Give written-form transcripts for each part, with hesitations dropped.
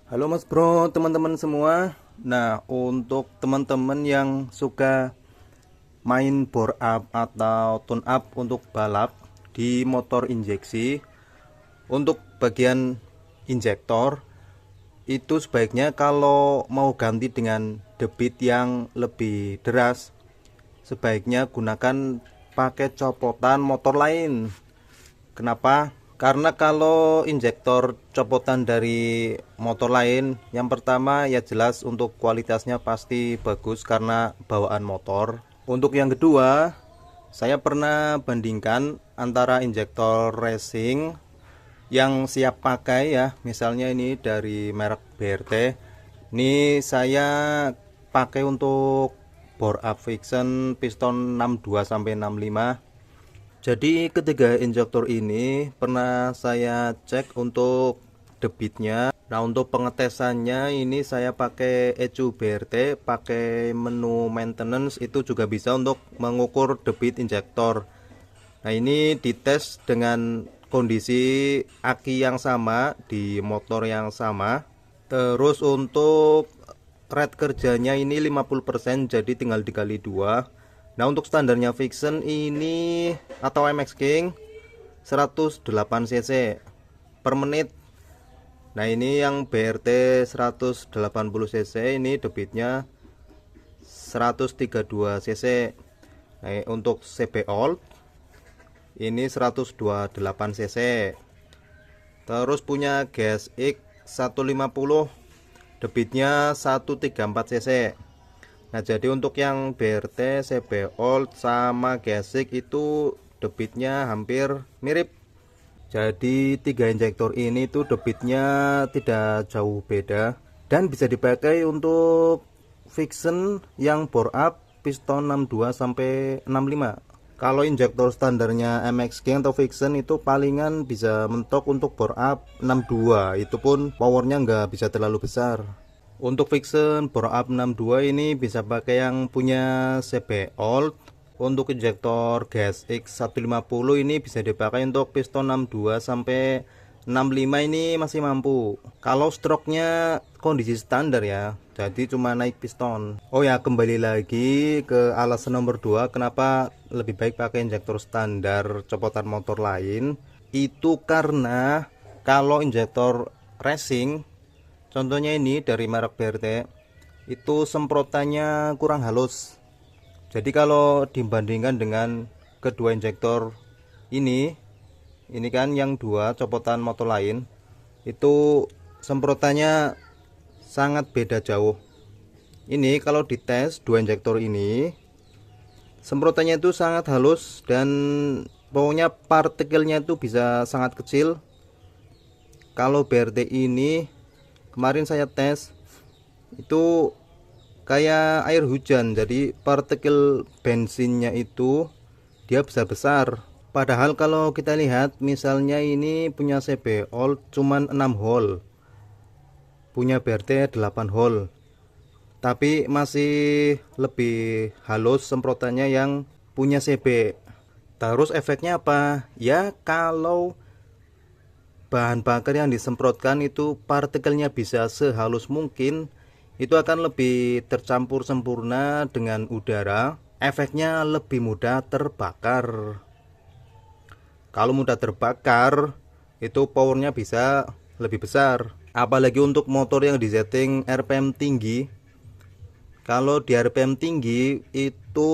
Halo Mas Bro, teman-teman semua. Nah, untuk teman-teman yang suka main bore up atau tune up untuk balap di motor injeksi, untuk bagian injektor itu sebaiknya kalau mau ganti dengan debit yang lebih deras, sebaiknya gunakan pakai copotan motor lain. Kenapa? Karena kalau injektor copotan dari motor lain, yang pertama ya jelas untuk kualitasnya pasti bagus karena bawaan motor. Untuk yang kedua, saya pernah bandingkan antara injektor racing yang siap pakai ya, misalnya ini dari merek BRT. Ini saya pakai untuk bore up friction piston 62 sampai 65. Jadi ketiga injektor ini pernah saya cek untuk debitnya. Nah, untuk pengetesannya ini saya pakai ECU BRT, pakai menu maintenance, itu juga bisa untuk mengukur debit injektor. Nah, ini dites dengan kondisi aki yang sama di motor yang sama. Terus untuk rate kerjanya ini 50%, jadi tinggal dikali 2. Nah, untuk standarnya Vixen ini atau MX King 108 cc per menit. Nah, ini yang BRT 180 cc ini debitnya 132 cc. Nah, untuk CB Old ini 128 cc. Terus punya GSX 150 debitnya 134 cc. Nah, jadi untuk yang BRT, CB Old sama Gesik itu debitnya hampir mirip. Jadi tiga injektor ini tuh debitnya tidak jauh beda dan bisa dipakai untuk Vixen yang bore up piston 62 sampai 65. Kalau injektor standarnya MX King atau Vixen itu palingan bisa mentok untuk bore up 62, itu pun powernya nggak bisa terlalu besar. Untuk Vixen bore up 62 ini bisa pakai yang punya CB Old. Untuk injektor GSX 150 ini bisa dipakai untuk piston 62 sampai 65, ini masih mampu. Kalau stroke-nya kondisi standar ya, jadi cuma naik piston. Oh ya, kembali lagi ke alasan nomor 2 kenapa lebih baik pakai injektor standar copotan motor lain. Itu karena kalau injektor racing, contohnya ini dari merek BRT, itu semprotannya kurang halus. Jadi kalau dibandingkan dengan kedua injektor ini kan yang dua copotan motor lain, itu semprotannya sangat beda jauh. Ini kalau dites dua injektor ini, semprotannya itu sangat halus dan pokoknya partikelnya itu bisa sangat kecil. Kalau BRT ini kemarin saya tes itu kayak air hujan, jadi partikel bensinnya itu dia besar-besar. Padahal kalau kita lihat misalnya ini punya CB Old cuman 6 hole, punya BRT 8 hole, tapi masih lebih halus semprotannya yang punya CB. Terus efeknya apa? Ya kalau bahan bakar yang disemprotkan itu partikelnya bisa sehalus mungkin, itu akan lebih tercampur sempurna dengan udara, efeknya lebih mudah terbakar. Kalau mudah terbakar itu powernya bisa lebih besar, apalagi untuk motor yang disetting RPM tinggi. Kalau di RPM tinggi itu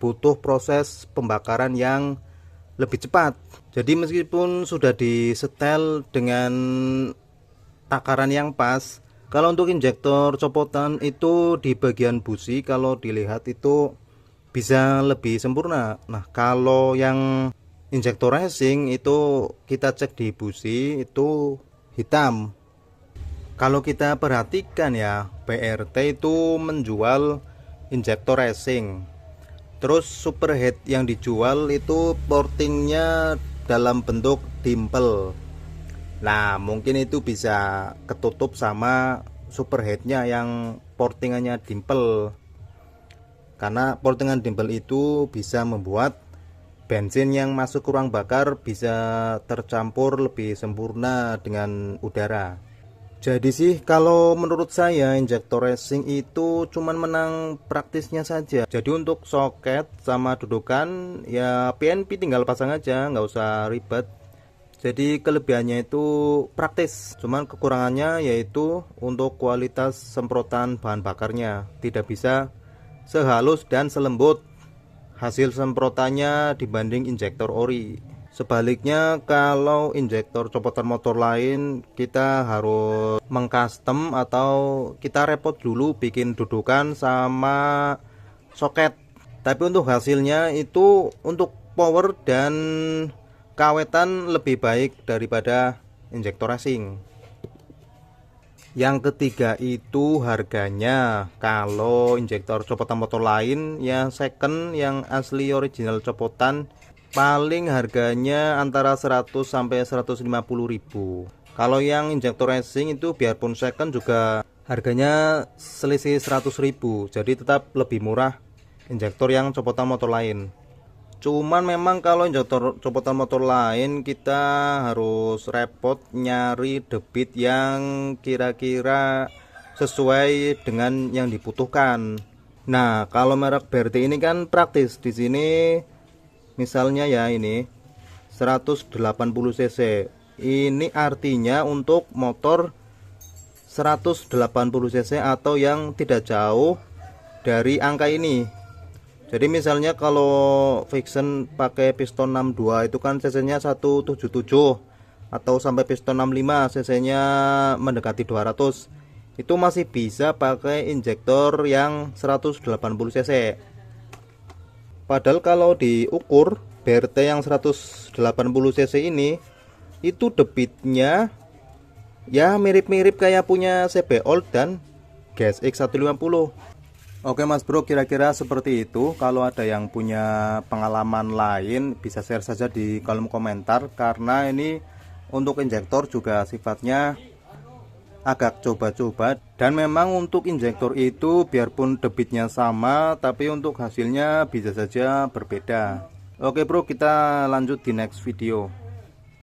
butuh proses pembakaran yang lebih cepat. Jadi meskipun sudah disetel dengan takaran yang pas, kalau untuk injektor copotan itu di bagian busi kalau dilihat itu bisa lebih sempurna. Nah, kalau yang injektor racing itu kita cek di busi itu hitam. Kalau kita perhatikan ya, BRT itu menjual injektor racing. Terus superhead yang dijual itu portingnya dalam bentuk dimple. Nah, mungkin itu bisa ketutup sama superheadnya yang portingannya dimple. Karena portingan dimple itu bisa membuat bensin yang masuk ruang bakar bisa tercampur lebih sempurna dengan udara. Jadi sih kalau menurut saya injektor racing itu cuman menang praktisnya saja. Jadi untuk soket sama dudukan ya PNP tinggal pasang aja, nggak usah ribet. Jadi kelebihannya itu praktis, cuman kekurangannya yaitu untuk kualitas semprotan bahan bakarnya tidak bisa sehalus dan selembut hasil semprotannya dibanding injektor ori. Sebaliknya kalau injektor copotan motor lain kita harus mengcustom atau kita repot dulu bikin dudukan sama soket. Tapi untuk hasilnya itu untuk power dan kawetan lebih baik daripada injektor racing. Yang ketiga itu harganya. Kalau injektor copotan motor lain yang second, yang asli original copotan paling harganya antara 100 sampai 150.000. Kalau yang injektor racing itu biarpun second juga harganya selisih 100.000. Jadi tetap lebih murah injektor yang copotan motor lain. Cuman memang kalau injektor copotan motor lain kita harus repot nyari debit yang kira-kira sesuai dengan yang dibutuhkan. Nah, kalau merek BRT ini kan praktis. Di sini misalnya ya ini 180 cc. Ini artinya untuk motor 180 cc atau yang tidak jauh dari angka ini. Jadi misalnya kalau Vixen pakai piston 62 itu kan cc-nya 177 atau sampai piston 65 cc-nya mendekati 200. Itu masih bisa pakai injektor yang 180 cc. Padahal kalau diukur BRT yang 180 cc ini itu debitnya ya mirip-mirip kayak punya CB Old dan GSX 150. Oke Mas Bro, kira-kira seperti itu. Kalau ada yang punya pengalaman lain bisa share saja di kolom komentar, karena ini untuk injektor juga sifatnya agak coba-coba, dan memang untuk injektor itu biarpun debitnya sama tapi untuk hasilnya bisa saja berbeda. Oke bro, kita lanjut di next video.